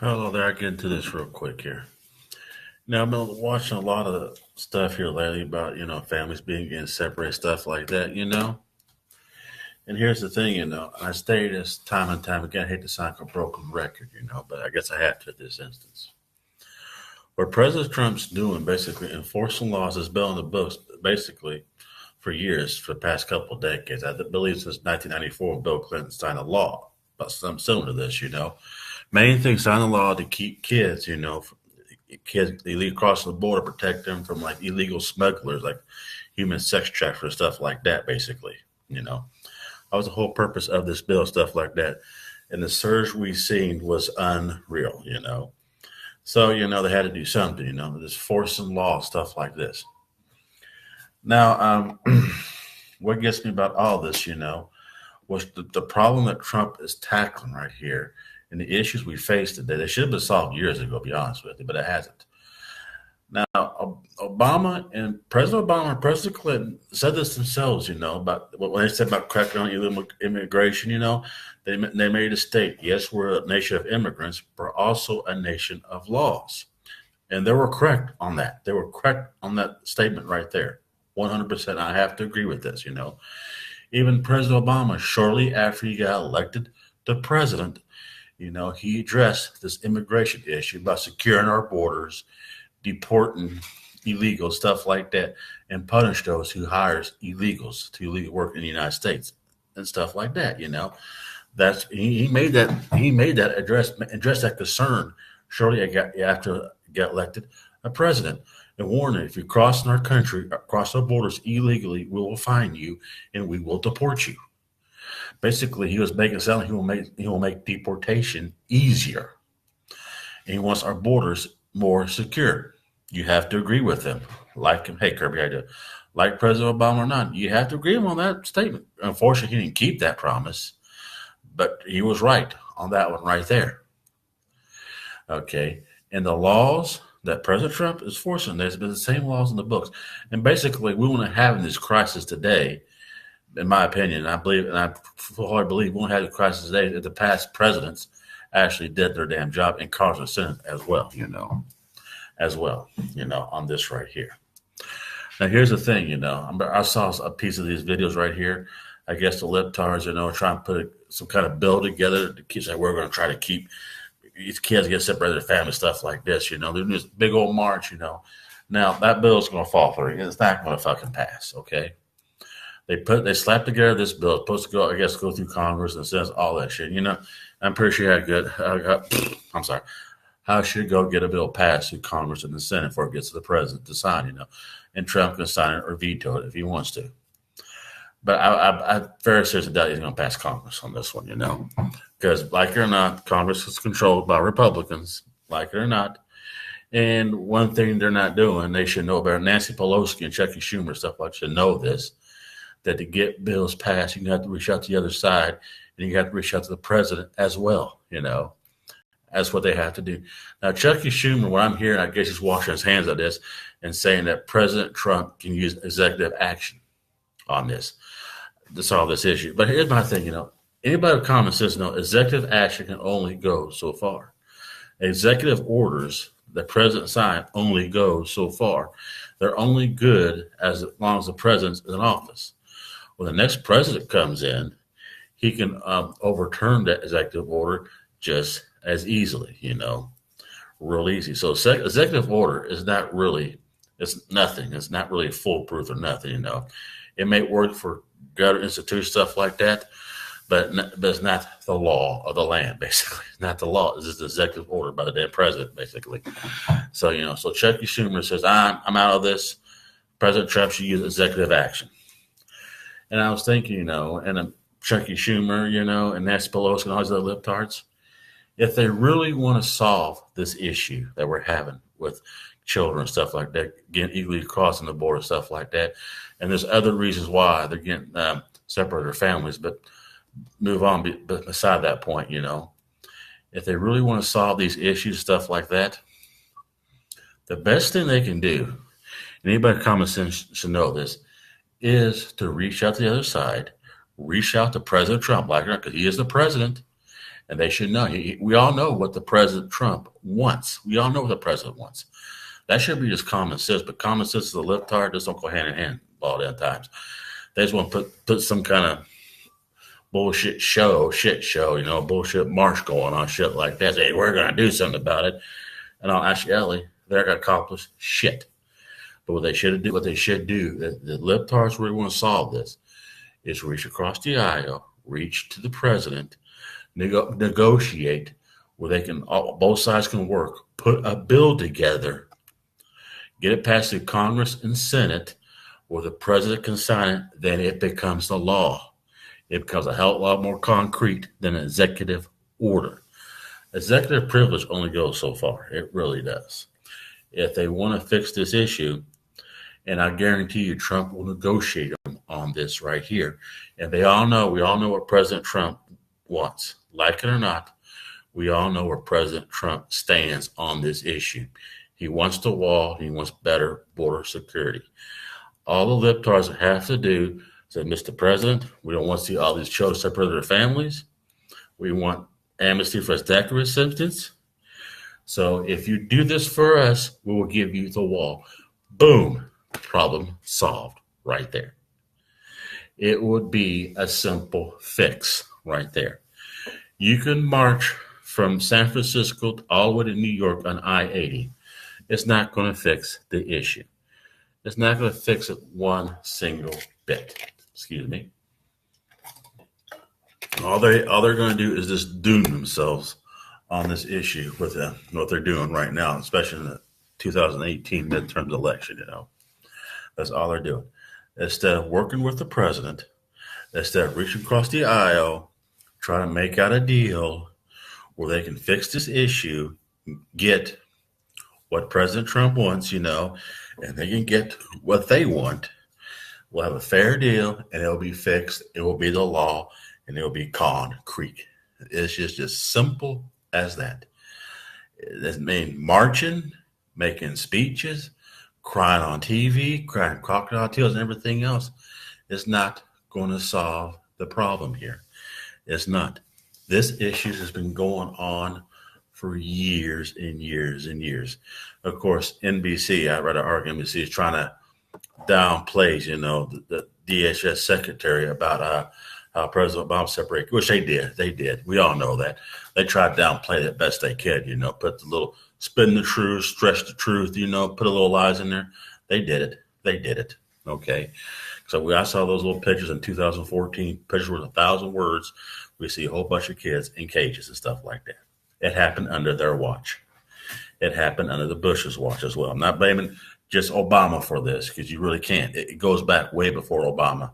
Hello there. I get into this real quick here. Now, I've been watching a lot of stuff here lately about, families being getting separated, stuff like that. And here's the thing, I stated this time and time again. I hate to sound like a broken record, but I guess I have to at this instance. What President Trump's doing, basically enforcing laws that's been on the books, basically for years, for the past couple of decades. I believe since 1994, Bill Clinton signed a law about something similar to this. Main thing, sign a law to keep kids, kids illegally crossing the border, protect them from like illegal smugglers, like human sex traffickers, stuff like that, basically. You know, that was the whole purpose of this bill, stuff like that. And the surge we seen was unreal. So, they had to do something, this forcing law, stuff like this. Now, what gets me about all this, was the problem that Trump is tackling right here and the issues we face today. They should have been solved years ago, to be honest with you, but it hasn't. Now, Obama and President Obama and President Clinton said this themselves, about what when they said about cracking on illegal immigration, they made a state. Yes, we're a nation of immigrants, but we're also a nation of laws. And they were correct on that. They were correct on that statement right there. 100%. I have to agree with this. Even President Obama, shortly after he got elected to president, he addressed this immigration issue by securing our borders, deporting illegals, stuff like that, and punish those who hires illegals to illegal work in the United States and stuff like that. That's he made that address that concern shortly after he got elected a president and warned that if you're crossing our country, across our borders illegally, we will find you and we will deport you. Basically, he was making it sound like he will make deportation easier. And he wants our borders more secure. You have to agree with him. Like him, hey Kirby, I do. Like President Obama or not, you have to agree with him on that statement. Unfortunately, he didn't keep that promise, but he was right on that one right there. Okay, and the laws that President Trump is forcing, there's been the same laws in the books, and basically, we want to have this crisis today in my opinion, I fully believe we won't have a crisis today if the past presidents actually did their damn job in Congress and Senate as well, on this right here. Now, here's the thing, I saw a piece of these videos right here. I guess the libtards, are trying to put some kind of bill together to keep saying we're going to try to keep these kids get separated from their family, stuff like this, they're doing this big old march. Now, that bill is going to fall through. It's not going to fucking pass, okay? They slapped together this bill. It's supposed to go, I guess, go through Congress and says all that shit. I'm pretty sure I'm sorry. How should it go get a bill passed through Congress and the Senate before it gets to the president to sign? And Trump can sign it or veto it if he wants to. But I very seriously doubt he's going to pass Congress on this one. Because like it or not, Congress is controlled by Republicans, like it or not. And one thing they're not doing, they should know better. Nancy Pelosi and Chucky Schumer stuff like should know this. That to get bills passed, you have to reach out to the other side, and you have to reach out to the president as well. That's what they have to do. Now, Chucky Schumer, what I'm hearing, I guess he's washing his hands of this and saying that President Trump can use executive action on this to solve this issue. But here's my thing, anybody with common sense knows executive action can only go so far. Executive orders that president signed only go so far. They're only good as long as the president's in office. When the next president comes in, he can overturn that executive order just as easily, real easy. So executive order is not really, it's nothing. It's not really foolproof or nothing. It may work for government institutions, stuff like that, but it's not the law of the land, basically. It's not the law. It's just the executive order by the damn president, basically. So, so Chucky Schumer says, I'm out of this. President Trump should use executive action. And I was thinking, and Chucky Schumer, and Nancy Pelosi and all these other libtards, if they really want to solve this issue that we're having with children and stuff like that, getting illegally crossing the border, stuff like that, and there's other reasons why they're getting separated their families, but move on beside that point, if they really want to solve these issues, stuff like that, the best thing they can do, and anybody with common sense should know this, is to reach out to the other side, reach out to President Trump, because he is the president, And they should know. We all know what the President Trump wants. We all know what the president wants. That should be just common sense. But common sense and the libtard just don't go hand in hand all the times. They just want to put some kind of bullshit shit show, bullshit march going on, shit like that. Say, hey, we're going to do something about it. And actually, they're going to accomplish shit. But what they should do, the libtards really want to solve this, is reach across the aisle, reach to the president, negotiate where they can, both sides can work, put a bill together, get it passed through Congress and Senate, where the president can sign it, then it becomes the law. It becomes a hell of a lot more concrete than an executive order. Executive privilege only goes so far. It really does. If they want to fix this issue, and I guarantee you Trump will negotiate them on this right here. And we all know what President Trump wants. Like it or not, we all know where President Trump stands on this issue. He wants the wall. He wants better border security. All the libtards have to do is say, Mr. President, we don't want to see all these children separated from their families. We want amnesty for DACA recipients. So if you do this for us, we will give you the wall. Boom. Problem solved right there. It would be a simple fix right there. You can march from San Francisco all the way to New York on I-80. It's not going to fix the issue. It's not going to fix it one single bit. Excuse me. All they're going to do is just doom themselves on this issue with what they're doing right now, especially in the 2018 midterms election. That's all they're doing. Instead of working with the president, instead of reaching across the aisle, trying to make out a deal where they can fix this issue, get what President Trump wants, and they can get what they want. We'll have a fair deal, and it'll be fixed. It will be the law, and it'll be concrete. It's just simple as that. It doesn't mean marching, making speeches, crying on TV, crying crocodile tears and everything else. It's not going to solve the problem here. It's not. This issue has been going on for years and years and years. Of course, NBC, I read an article, NBC is trying to downplay, the DHS secretary about how President Obama separated, which they did. We all know that. They tried to downplay it best they could, put the little spin the truth, stretch the truth, put a little lies in there. They did it. Okay. So I saw those little pictures in 2014, pictures worth 1,000 words. We see a whole bunch of kids in cages and stuff like that. It happened under their watch. It happened under the Bush's watch as well. I'm not blaming just Obama for this, because you really can't. It goes back way before Obama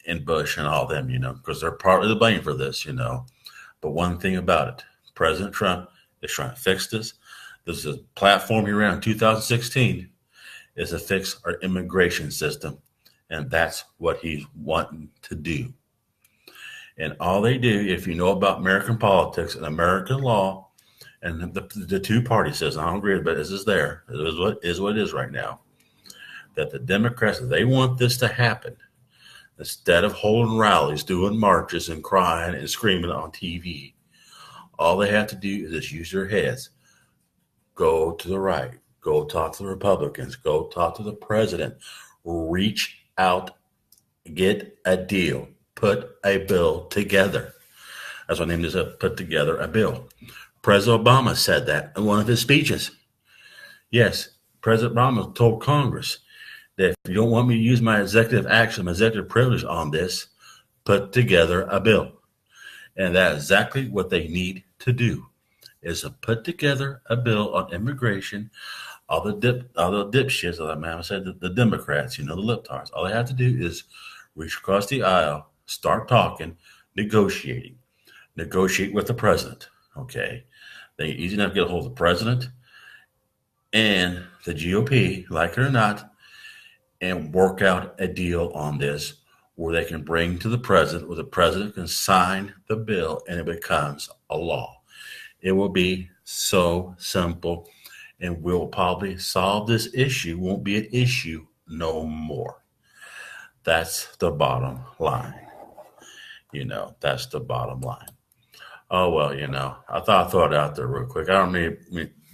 and Bush and all them, because they're partly to blame for this, But one thing about it, President Trump is trying to fix this. This is a platform he ran in 2016 is to fix our immigration system. And that's what he's wanting to do. And all they do, if you know about American politics and American law, and the two-party system, I don't agree, but this is there. It is what it is right now. That the Democrats, they want this to happen. Instead of holding rallies, doing marches and crying and screaming on TV, all they have to do is just use their heads. Go to the right. Go talk to the Republicans. Go talk to the president. Reach out. Get a deal. Put a bill together. That's what I named this up. Put together a bill. President Obama said that in one of his speeches. Yes, President Obama told Congress that if you don't want me to use my executive action, my executive privilege on this, put together a bill. And that's exactly what they need to do, is to put together a bill on immigration. All the dipshits, like I said, the Democrats, the libtards, all they have to do is reach across the aisle, start talking, negotiate with the president. Okay. They easy enough to get a hold of the president and the GOP, like it or not, and work out a deal on this where they can bring to the president, where the president can sign the bill and it becomes a law. It will be so simple, and we'll probably solve this issue. Won't be an issue no more. That's the bottom line. That's the bottom line. Oh, well, I thought I'd throw it out there real quick. I don't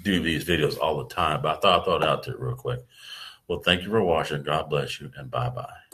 do these videos all the time, but I thought I'd throw it out there real quick. Well, thank you for watching. God bless you, and bye bye.